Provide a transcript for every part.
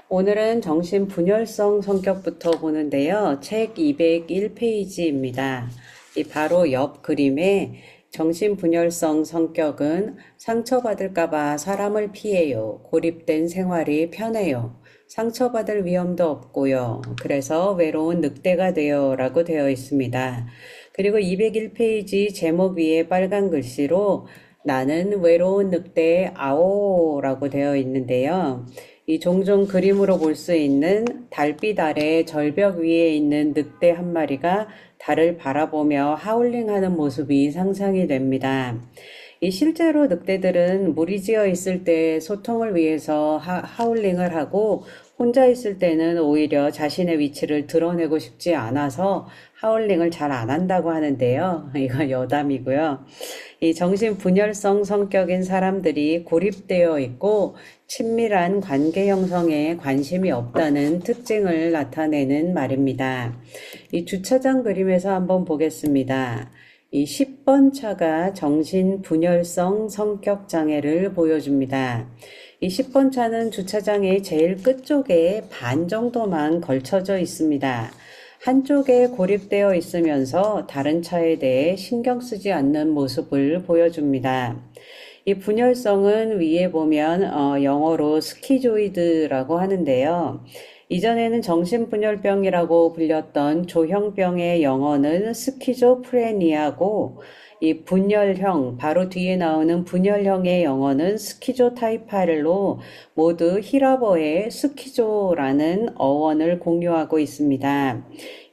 오늘은 정신분열성 성격부터 보는데요. 책 201페이지입니다. 이 바로 옆 그림에 정신분열성 성격은 상처받을까봐 사람을 피해요. 고립된 생활이 편해요. 상처받을 위험도 없고요. 그래서 외로운 늑대가 돼요. 라고 되어 있습니다. 그리고 201페이지 제목 위에 빨간 글씨로 나는 외로운 늑대 아오라고 되어 있는데요. 이 종종 그림으로 볼 수 있는 달빛 아래 절벽 위에 있는 늑대 한 마리가 달을 바라보며 하울링하는 모습이 상상이 됩니다. 이 실제로 늑대들은 무리지어 있을 때 소통을 위해서 하울링을 하고 혼자 있을 때는 오히려 자신의 위치를 드러내고 싶지 않아서 하울링을 잘 안 한다고 하는데요. 이거 여담이고요. 이 정신분열성 성격인 사람들이 고립되어 있고 친밀한 관계 형성에 관심이 없다는 특징을 나타내는 말입니다. 이 주차장 그림에서 한번 보겠습니다. 이 10번 차가 정신분열성 성격 장애를 보여줍니다. 이 10번 차는 주차장의 제일 끝쪽에 반 정도만 걸쳐져 있습니다. 한쪽에 고립되어 있으면서 다른 차에 대해 신경 쓰지 않는 모습을 보여줍니다. 이 분열성은 위에 보면 영어로 스키조이드라고 하는데요. 이전에는 정신분열병이라고 불렸던 조형병의 영어는 스키조프레니아고 이 분열형, 바로 뒤에 나오는 분열형의 영어는 스키조타이팔로 모두 히라버의 스키조라는 어원을 공유하고 있습니다.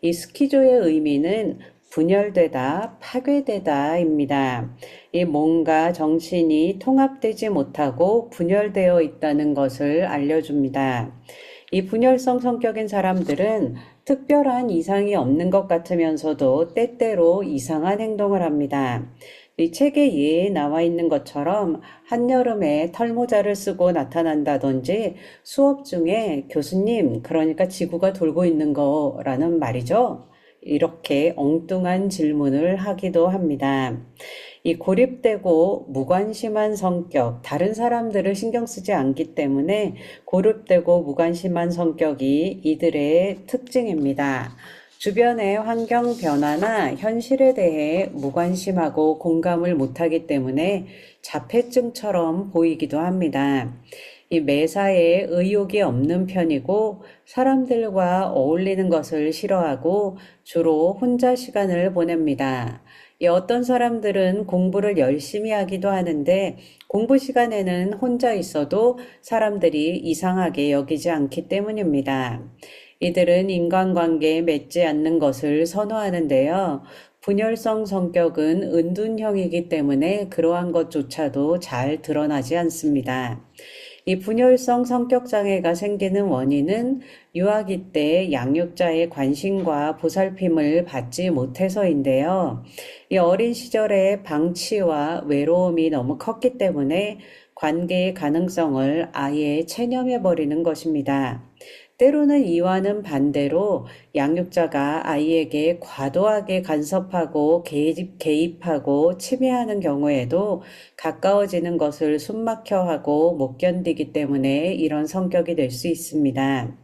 이 스키조의 의미는 분열되다, 파괴되다입니다. 이 뭔가 정신이 통합되지 못하고 분열되어 있다는 것을 알려줍니다. 이 분열성 성격인 사람들은 특별한 이상이 없는 것 같으면서도 때때로 이상한 행동을 합니다. 이 책에 예에 나와 있는 것처럼 한여름에 털모자를 쓰고 나타난다든지 수업 중에 교수님, 그러니까 지구가 돌고 있는 거라는 말이죠. 이렇게 엉뚱한 질문을 하기도 합니다. 이 고립되고 무관심한 성격, 다른 사람들을 신경 쓰지 않기 때문에 고립되고 무관심한 성격이 이들의 특징입니다. 주변의 환경 변화나 현실에 대해 무관심하고 공감을 못하기 때문에 자폐증처럼 보이기도 합니다. 이 매사에 의욕이 없는 편이고 사람들과 어울리는 것을 싫어하고 주로 혼자 시간을 보냅니다. 어떤 사람들은 공부를 열심히 하기도 하는데 공부 시간에는 혼자 있어도 사람들이 이상하게 여기지 않기 때문입니다. 이들은 인간관계에 맺지 않는 것을 선호하는데요. 분열성 성격은 은둔형이기 때문에 그러한 것조차도 잘 드러나지 않습니다. 이 분열성 성격 장애가 생기는 원인은 유아기 때 양육자의 관심과 보살핌을 받지 못해서인데요. 이 어린 시절에 방치와 외로움이 너무 컸기 때문에 관계의 가능성을 아예 체념해버리는 것입니다. 때로는 이와는 반대로 양육자가 아이에게 과도하게 간섭하고 개입하고 침해하는 경우에도 가까워지는 것을 숨막혀 하고 못 견디기 때문에 이런 성격이 될 수 있습니다.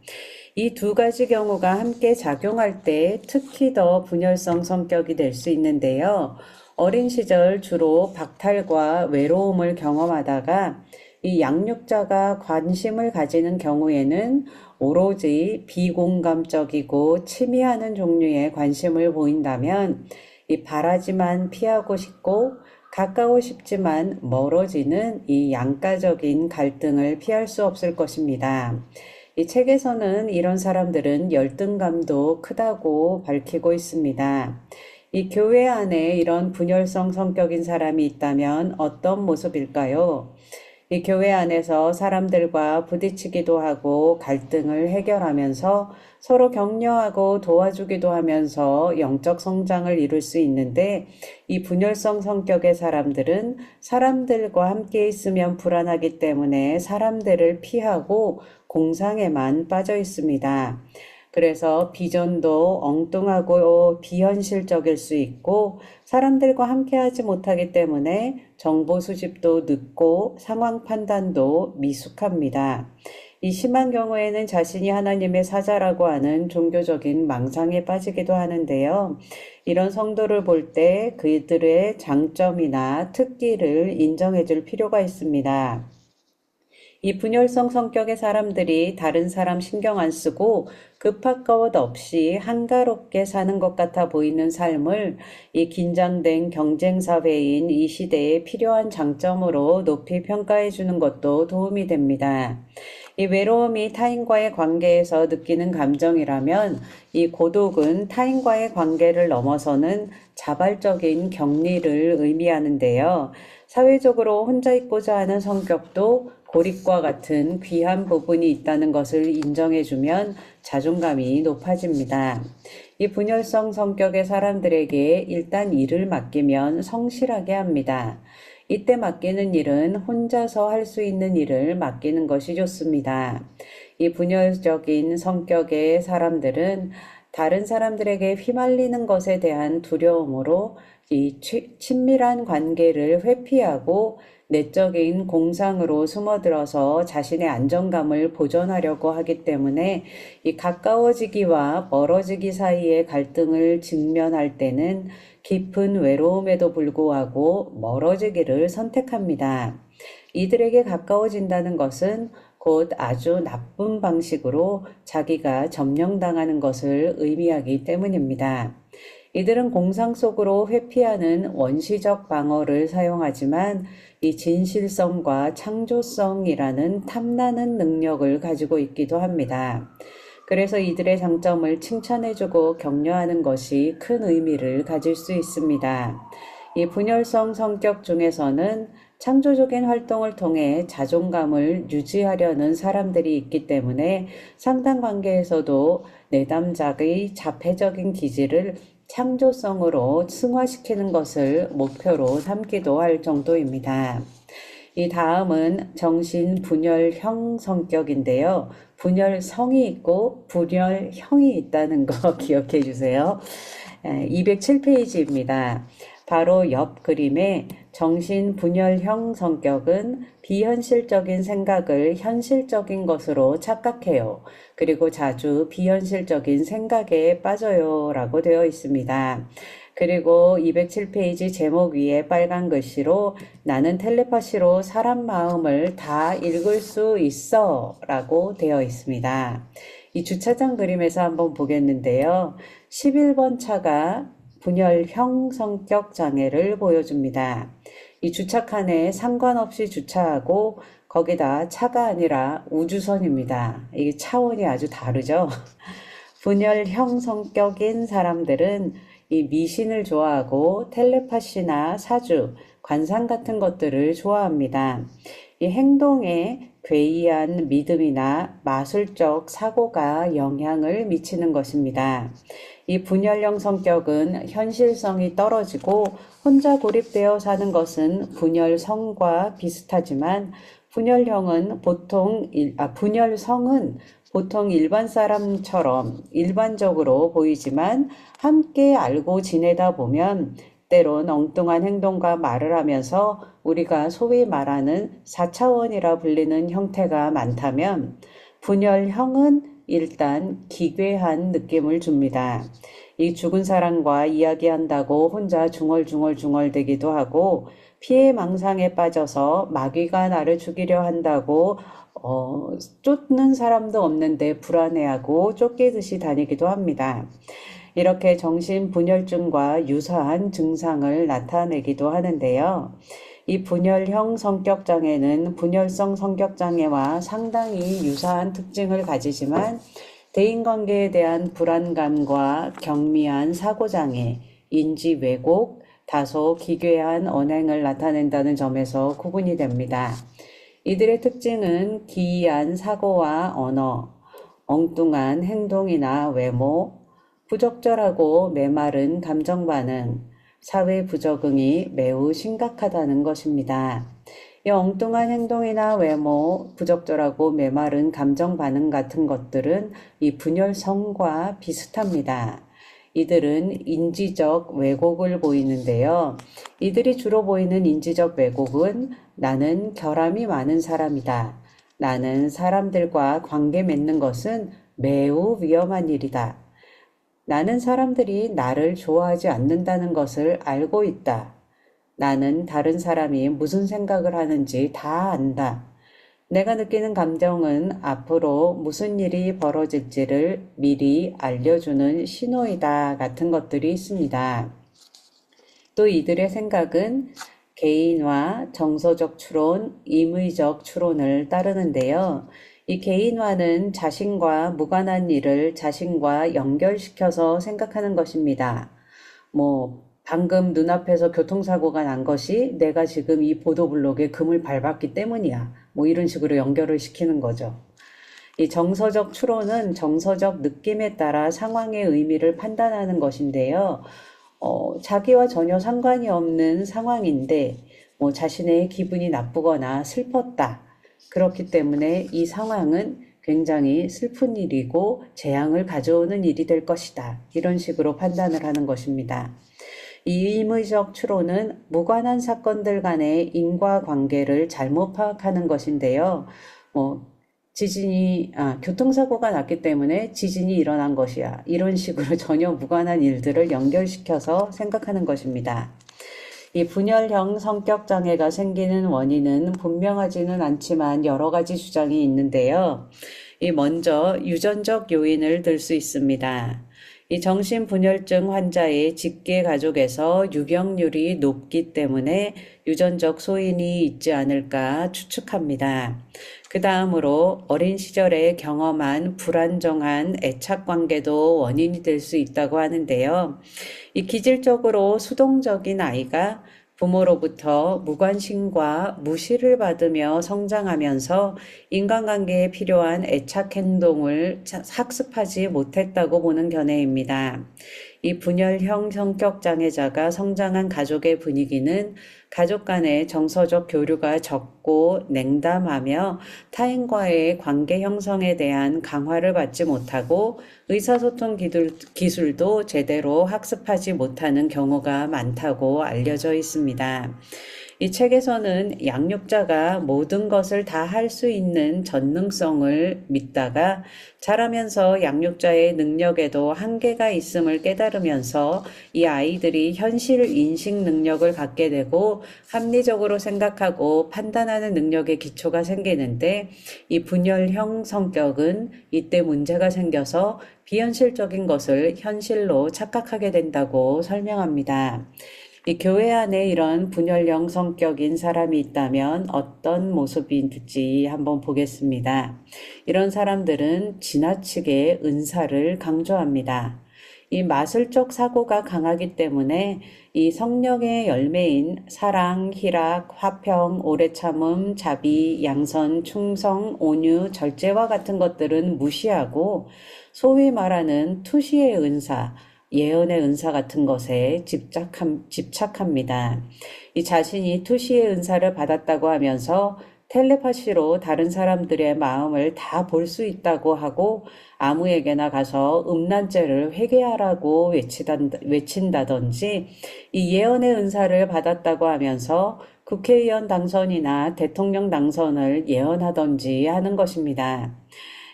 이 두 가지 경우가 함께 작용할 때 특히 더 분열성 성격이 될 수 있는데요. 어린 시절 주로 박탈과 외로움을 경험하다가 이 양육자가 관심을 가지는 경우에는 오로지 비공감적이고 침해하는 종류의 관심을 보인다면 이 바라지만 피하고 싶고 가까워 싶지만 멀어지는 이 양가적인 갈등을 피할 수 없을 것입니다. 이 책에서는 이런 사람들은 열등감도 크다고 밝히고 있습니다. 이 교회 안에 이런 분열성 성격인 사람이 있다면 어떤 모습일까요? 이 교회 안에서 사람들과 부딪히기도 하고 갈등을 해결하면서 서로 격려하고 도와주기도 하면서 영적 성장을 이룰 수 있는데 이 분열성 성격의 사람들은 사람들과 함께 있으면 불안하기 때문에 사람들을 피하고 공상에만 빠져 있습니다. 그래서 비전도 엉뚱하고 비현실적일 수 있고 사람들과 함께하지 못하기 때문에 정보 수집도 늦고 상황 판단도 미숙합니다. 이 심한 경우에는 자신이 하나님의 사자라고 하는 종교적인 망상에 빠지기도 하는데요. 이런 성도를 볼 때 그들의 장점이나 특기를 인정해 줄 필요가 있습니다. 이 분열성 성격의 사람들이 다른 사람 신경 안 쓰고 급할 것 없이 한가롭게 사는 것 같아 보이는 삶을 이 긴장된 경쟁 사회인 이 시대에 필요한 장점으로 높이 평가해 주는 것도 도움이 됩니다. 이 외로움이 타인과의 관계에서 느끼는 감정이라면 이 고독은 타인과의 관계를 넘어서는 자발적인 격리를 의미하는데요. 사회적으로 혼자 있고자 하는 성격도 고립과 같은 귀한 부분이 있다는 것을 인정해주면 자존감이 높아집니다. 이 분열성 성격의 사람들에게 일단 일을 맡기면 성실하게 합니다. 이때 맡기는 일은 혼자서 할 수 있는 일을 맡기는 것이 좋습니다. 이 분열적인 성격의 사람들은 다른 사람들에게 휘말리는 것에 대한 두려움으로 이 친밀한 관계를 회피하고 내적인 공상으로 숨어들어서 자신의 안정감을 보존하려고 하기 때문에 이 가까워지기와 멀어지기 사이의 갈등을 직면할 때는 깊은 외로움에도 불구하고 멀어지기를 선택합니다. 이들에게 가까워진다는 것은 곧 아주 나쁜 방식으로 자기가 점령당하는 것을 의미하기 때문입니다. 이들은 공상 속으로 회피하는 원시적 방어를 사용하지만 이 진실성과 창조성이라는 탐나는 능력을 가지고 있기도 합니다. 그래서 이들의 장점을 칭찬해주고 격려하는 것이 큰 의미를 가질 수 있습니다. 이 분열성 성격 중에서는 창조적인 활동을 통해 자존감을 유지하려는 사람들이 있기 때문에 상당 관계에서도 내담작의 자폐적인 기질을 창조성으로 승화시키는 것을 목표로 삼기도 할 정도입니다. 이 다음은 정신분열형 성격인데요. 분열성이 있고 분열형이 있다는 거 기억해 주세요. 207페이지입니다. 바로 옆 그림에 정신분열형 성격은 비현실적인 생각을 현실적인 것으로 착각해요. 그리고 자주 비현실적인 생각에 빠져요 라고 되어 있습니다. 그리고 207페이지 제목 위에 빨간 글씨로 나는 텔레파시로 사람 마음을 다 읽을 수 있어 라고 되어 있습니다. 이 주차장 그림에서 한번 보겠는데요. 11번 차가 분열형 성격 장애를 보여줍니다. 이 주차칸에 상관없이 주차하고 거기다 차가 아니라 우주선입니다. 이게 차원이 아주 다르죠. 분열형 성격인 사람들은 이 미신을 좋아하고 텔레파시나 사주, 관상 같은 것들을 좋아합니다. 이 행동에 괴이한 믿음이나 마술적 사고가 영향을 미치는 것입니다. 이 분열형 성격은 현실성이 떨어지고 혼자 고립되어 사는 것은 분열성과 비슷하지만 분열성은 보통 일반 사람처럼 일반적으로 보이지만 함께 알고 지내다 보면 때론 엉뚱한 행동과 말을 하면서 우리가 소위 말하는 4차원이라 불리는 형태가 많다면 분열형은 일단 기괴한 느낌을 줍니다. 이 죽은 사람과 이야기한다고 혼자 중얼중얼대기도 하고 피해망상에 빠져서 마귀가 나를 죽이려 한다고 쫓는 사람도 없는데 불안해하고 쫓기듯이 다니기도 합니다. 이렇게 정신분열증과 유사한 증상을 나타내기도 하는데요. 이 분열형 성격장애는 분열성 성격장애와 상당히 유사한 특징을 가지지만 대인관계에 대한 불안감과 경미한 사고장애, 인지 왜곡, 다소 기괴한 언행을 나타낸다는 점에서 구분이 됩니다. 이들의 특징은 기이한 사고와 언어, 엉뚱한 행동이나 외모, 부적절하고 메마른 감정 반응, 사회 부적응이 매우 심각하다는 것입니다. 이 엉뚱한 행동이나 외모, 부적절하고 메마른 감정 반응 같은 것들은 이 분열성과 비슷합니다. 이들은 인지적 왜곡을 보이는데요. 이들이 주로 보이는 인지적 왜곡은 나는 결함이 많은 사람이다. 나는 사람들과 관계 맺는 것은 매우 위험한 일이다. 나는 사람들이 나를 좋아하지 않는다는 것을 알고 있다. 나는 다른 사람이 무슨 생각을 하는지 다 안다. 내가 느끼는 감정은 앞으로 무슨 일이 벌어질지를 미리 알려주는 신호이다 같은 것들이 있습니다. 또 이들의 생각은 개인화, 정서적 추론, 임의적 추론을 따르는데요. 이 개인화는 자신과 무관한 일을 자신과 연결시켜서 생각하는 것입니다. 방금 눈앞에서 교통사고가 난 것이 내가 지금 이 보도블록에 금을 밟았기 때문이야. 이런 식으로 연결을 시키는 거죠. 이 정서적 추론은 정서적 느낌에 따라 상황의 의미를 판단하는 것인데요. 자기와 전혀 상관이 없는 상황인데, 자신의 기분이 나쁘거나 슬펐다. 그렇기 때문에 이 상황은 굉장히 슬픈 일이고 재앙을 가져오는 일이 될 것이다. 이런 식으로 판단을 하는 것입니다. 이 임의적 추론은 무관한 사건들 간의 인과관계를 잘못 파악하는 것인데요. 교통사고가 났기 때문에 지진이 일어난 것이야. 이런 식으로 전혀 무관한 일들을 연결시켜서 생각하는 것입니다. 이 분열형 성격장애가 생기는 원인은 분명하지는 않지만 여러 가지 주장이 있는데요. 먼저 유전적 요인을 들 수 있습니다. 이 정신분열증 환자의 직계 가족에서 유병률이 높기 때문에 유전적 소인이 있지 않을까 추측합니다. 그 다음으로 어린 시절에 경험한 불안정한 애착관계도 원인이 될 수 있다고 하는데요. 이 기질적으로 수동적인 아이가 부모로부터 무관심과 무시를 받으며 성장하면서 인간관계에 필요한 애착 행동을 학습하지 못했다고 보는 견해입니다. 이 분열형 성격 장애자가 성장한 가족의 분위기는 가족 간의 정서적 교류가 적고 냉담하며 타인과의 관계 형성에 대한 강화를 받지 못하고 의사소통 기술도 제대로 학습하지 못하는 경우가 많다고 알려져 있습니다. 이 책에서는 양육자가 모든 것을 다 할 수 있는 전능성을 믿다가 자라면서 양육자의 능력에도 한계가 있음을 깨달으면서 이 아이들이 현실 인식 능력을 갖게 되고 합리적으로 생각하고 판단하는 능력의 기초가 생기는데 이 분열형 성격은 이때 문제가 생겨서 비현실적인 것을 현실로 착각하게 된다고 설명합니다. 이 교회 안에 이런 분열형 성격인 사람이 있다면 어떤 모습인지 한번 보겠습니다. 이런 사람들은 지나치게 은사를 강조합니다. 이 마술적 사고가 강하기 때문에 이 성령의 열매인 사랑, 희락, 화평, 오래 참음, 자비, 양선, 충성, 온유, 절제와 같은 것들은 무시하고 소위 말하는 투시의 은사, 예언의 은사 같은 것에 집착합니다. 이 자신이 투시의 은사를 받았다고 하면서 텔레파시로 다른 사람들의 마음을 다 볼 수 있다고 하고 아무에게나 가서 음란죄를 회개하라고 외친다든지 이 예언의 은사를 받았다고 하면서 국회의원 당선이나 대통령 당선을 예언하던지 하는 것입니다.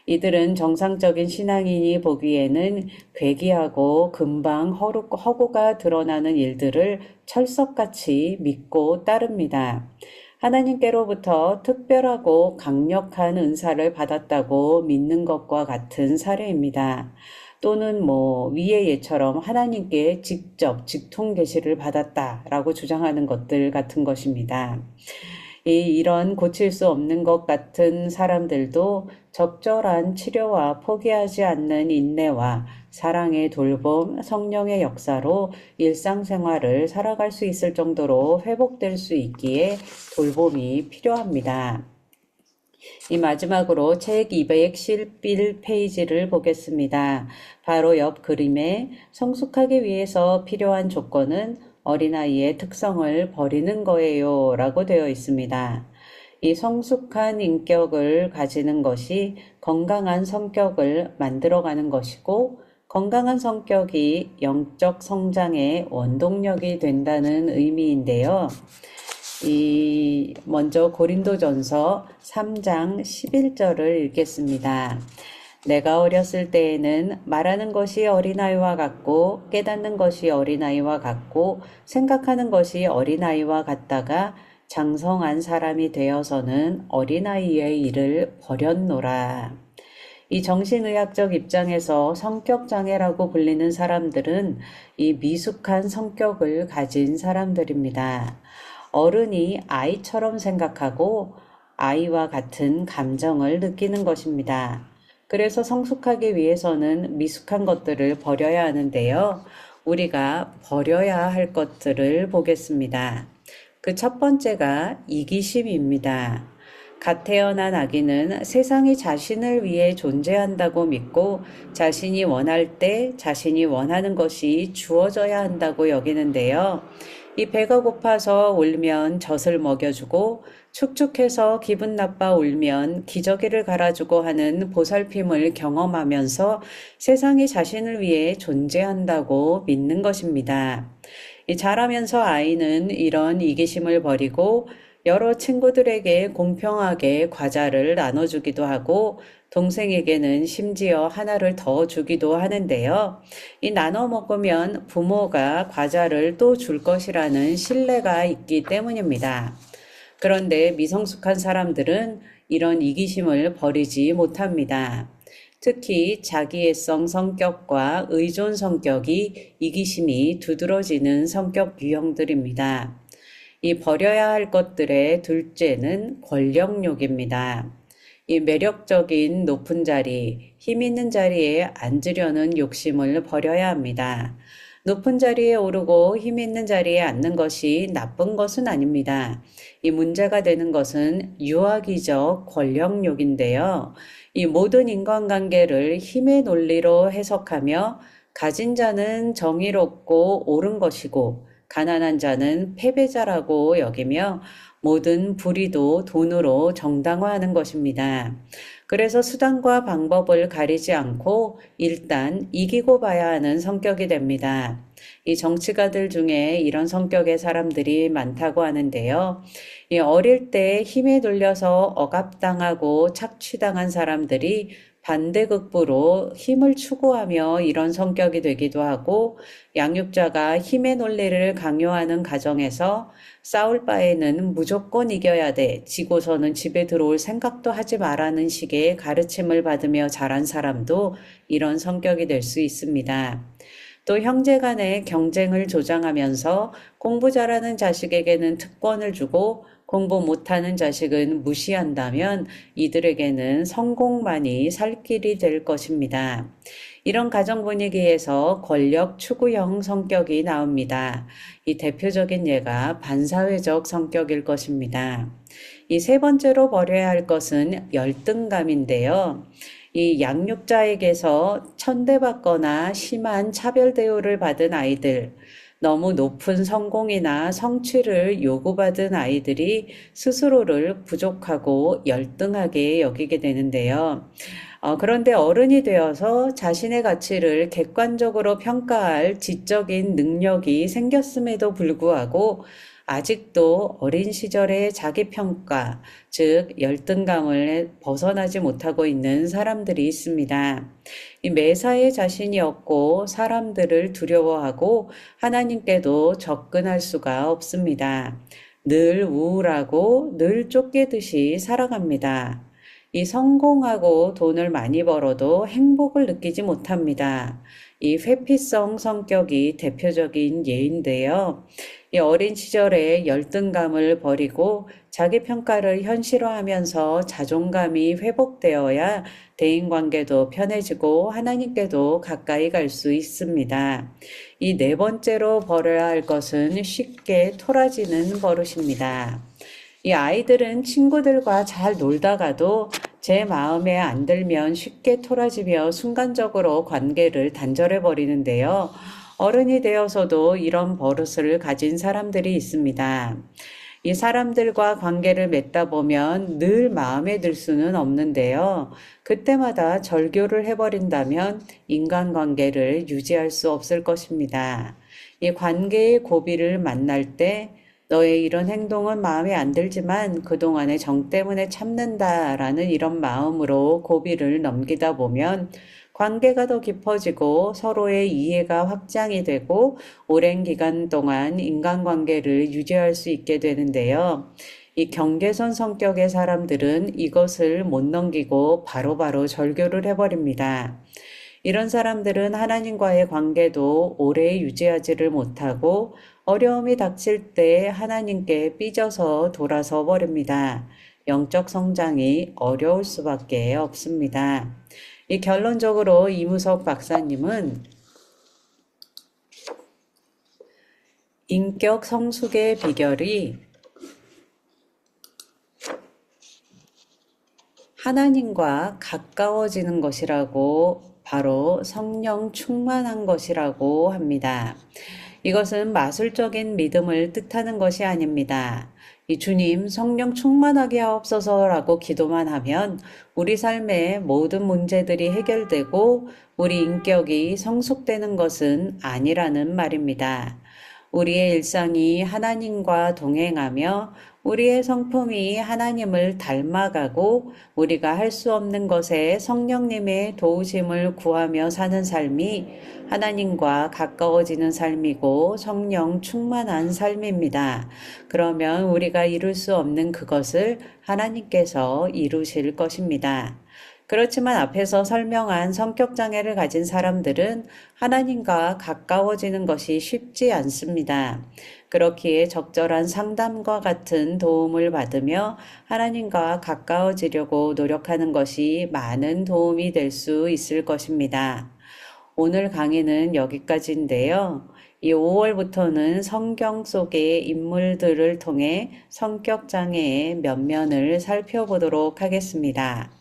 이들은 정상적인 신앙인이 보기에는 괴기하고 금방 허구가 드러나는 일들을 철석같이 믿고 따릅니다. 하나님께로부터 특별하고 강력한 은사를 받았다고 믿는 것과 같은 사례입니다. 또는 위의 예처럼 하나님께 직접 직통 계시를 받았다라고 주장하는 것들 같은 것입니다. 이런 고칠 수 없는 것 같은 사람들도 적절한 치료와 포기하지 않는 인내와 사랑의 돌봄, 성령의 역사로 일상생활을 살아갈 수 있을 정도로 회복될 수 있기에 돌봄이 필요합니다. 이 마지막으로 책 211페이지를 보겠습니다. 바로 옆 그림에 성숙하기 위해서 필요한 조건은 어린아이의 특성을 버리는 거예요 라고 되어 있습니다. 이 성숙한 인격을 가지는 것이 건강한 성격을 만들어가는 것이고 건강한 성격이 영적 성장의 원동력이 된다는 의미인데요. 먼저 고린도전서 3장 11절을 읽겠습니다. 내가 어렸을 때에는 말하는 것이 어린아이와 같고 깨닫는 것이 어린아이와 같고 생각하는 것이 어린아이와 같다가 장성한 사람이 되어서는 어린아이의 일을 버렸노라. 이 정신의학적 입장에서 성격장애라고 불리는 사람들은 이 미숙한 성격을 가진 사람들입니다. 어른이 아이처럼 생각하고 아이와 같은 감정을 느끼는 것입니다. 그래서 성숙하기 위해서는 미숙한 것들을 버려야 하는데요. 우리가 버려야 할 것들을 보겠습니다. 그 첫 번째가 이기심입니다. 갓 태어난 아기는 세상이 자신을 위해 존재한다고 믿고 자신이 원할 때 자신이 원하는 것이 주어져야 한다고 여기는데요. 이 배가 고파서 울면 젖을 먹여주고 축축해서 기분 나빠 울면 기저귀를 갈아주고 하는 보살핌을 경험하면서 세상이 자신을 위해 존재한다고 믿는 것입니다. 자라면서 아이는 이런 이기심을 버리고 여러 친구들에게 공평하게 과자를 나눠주기도 하고 동생에게는 심지어 하나를 더 주기도 하는데요. 이 나눠 먹으면 부모가 과자를 또 줄 것이라는 신뢰가 있기 때문입니다. 그런데 미성숙한 사람들은 이런 이기심을 버리지 못합니다. 특히 자기애성 성격과 의존 성격이 이기심이 두드러지는 성격 유형들입니다. 이 버려야 할 것들의 둘째는 권력욕입니다. 이 매력적인 높은 자리, 힘 있는 자리에 앉으려는 욕심을 버려야 합니다. 높은 자리에 오르고 힘 있는 자리에 앉는 것이 나쁜 것은 아닙니다. 이 문제가 되는 것은 유아기적 권력욕인데요. 이 모든 인간관계를 힘의 논리로 해석하며 가진 자는 정의롭고 옳은 것이고 가난한 자는 패배자라고 여기며 모든 불의도 돈으로 정당화하는 것입니다. 그래서 수단과 방법을 가리지 않고 일단 이기고 봐야 하는 성격이 됩니다. 이 정치가들 중에 이런 성격의 사람들이 많다고 하는데요. 이 어릴 때 힘에 눌려서 억압당하고 착취당한 사람들이 반대극부로 힘을 추구하며 이런 성격이 되기도 하고 양육자가 힘의 논리를 강요하는 가정에서 싸울 바에는 무조건 이겨야 돼. 지고서는 집에 들어올 생각도 하지 말라는 식의 가르침을 받으며 자란 사람도 이런 성격이 될 수 있습니다. 또 형제 간의 경쟁을 조장하면서 공부 잘하는 자식에게는 특권을 주고 공부 못하는 자식은 무시한다면 이들에게는 성공만이 살 길이 될 것입니다. 이런 가정 분위기에서 권력 추구형 성격이 나옵니다. 이 대표적인 예가 반사회적 성격일 것입니다. 이 세 번째로 버려야 할 것은 열등감인데요. 이 양육자에게서 천대받거나 심한 차별 대우를 받은 아이들, 너무 높은 성공이나 성취를 요구받은 아이들이 스스로를 부족하고 열등하게 여기게 되는데요. 그런데 어른이 되어서 자신의 가치를 객관적으로 평가할 지적인 능력이 생겼음에도 불구하고 아직도 어린 시절의 자기평가, 즉 열등감을 벗어나지 못하고 있는 사람들이 있습니다. 이 매사에 자신이 없고 사람들을 두려워하고 하나님께도 접근할 수가 없습니다. 늘 우울하고 늘 쫓기듯이 살아갑니다. 이 성공하고 돈을 많이 벌어도 행복을 느끼지 못합니다. 이 회피성 성격이 대표적인 예인데요. 이 어린 시절에 열등감을 버리고 자기평가를 현실화하면서 자존감이 회복되어야 대인관계도 편해지고 하나님께도 가까이 갈 수 있습니다. 이 네 번째로 버려야 할 것은 쉽게 토라지는 버릇입니다. 이 아이들은 친구들과 잘 놀다가도 제 마음에 안 들면 쉽게 토라지며 순간적으로 관계를 단절해 버리는데요. 어른이 되어서도 이런 버릇을 가진 사람들이 있습니다. 이 사람들과 관계를 맺다 보면 늘 마음에 들 수는 없는데요. 그때마다 절교를 해버린다면 인간관계를 유지할 수 없을 것입니다. 이 관계의 고비를 만날 때 너의 이런 행동은 마음에 안 들지만 그동안의 정 때문에 참는다라는 이런 마음으로 고비를 넘기다 보면 관계가 더 깊어지고 서로의 이해가 확장이 되고 오랜 기간 동안 인간관계를 유지할 수 있게 되는데요. 이 경계선 성격의 사람들은 이것을 못 넘기고 바로바로 절교를 해버립니다. 이런 사람들은 하나님과의 관계도 오래 유지하지를 못하고 어려움이 닥칠 때 하나님께 삐져서 돌아서 버립니다. 영적 성장이 어려울 수밖에 없습니다. 이 결론적으로 이무석 박사님은 인격 성숙의 비결이 하나님과 가까워지는 것이라고 바로 성령 충만한 것이라고 합니다. 이것은 마술적인 믿음을 뜻하는 것이 아닙니다. 이 주님 성령 충만하게 하옵소서라고 기도만 하면 우리 삶의 모든 문제들이 해결되고 우리 인격이 성숙되는 것은 아니라는 말입니다. 우리의 일상이 하나님과 동행하며 우리의 성품이 하나님을 닮아가고 우리가 할 수 없는 것에 성령님의 도우심을 구하며 사는 삶이 하나님과 가까워지는 삶이고 성령 충만한 삶입니다. 그러면 우리가 이룰 수 없는 그것을 하나님께서 이루실 것입니다. 그렇지만 앞에서 설명한 성격 장애를 가진 사람들은 하나님과 가까워지는 것이 쉽지 않습니다. 그렇기에 적절한 상담과 같은 도움을 받으며 하나님과 가까워지려고 노력하는 것이 많은 도움이 될 수 있을 것입니다. 오늘 강의는 여기까지인데요. 이 5월부터는 성경 속의 인물들을 통해 성격 장애의 면면을 살펴보도록 하겠습니다.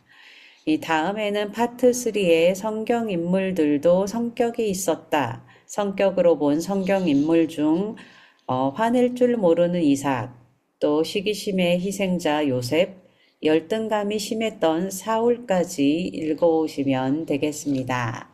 이 다음에는 파트 3의 성경 인물들도 성격이 있었다. 성격으로 본 성경 인물 중 화낼 줄 모르는 이삭, 또 시기심의 희생자 요셉, 열등감이 심했던 사울까지 읽어오시면 되겠습니다.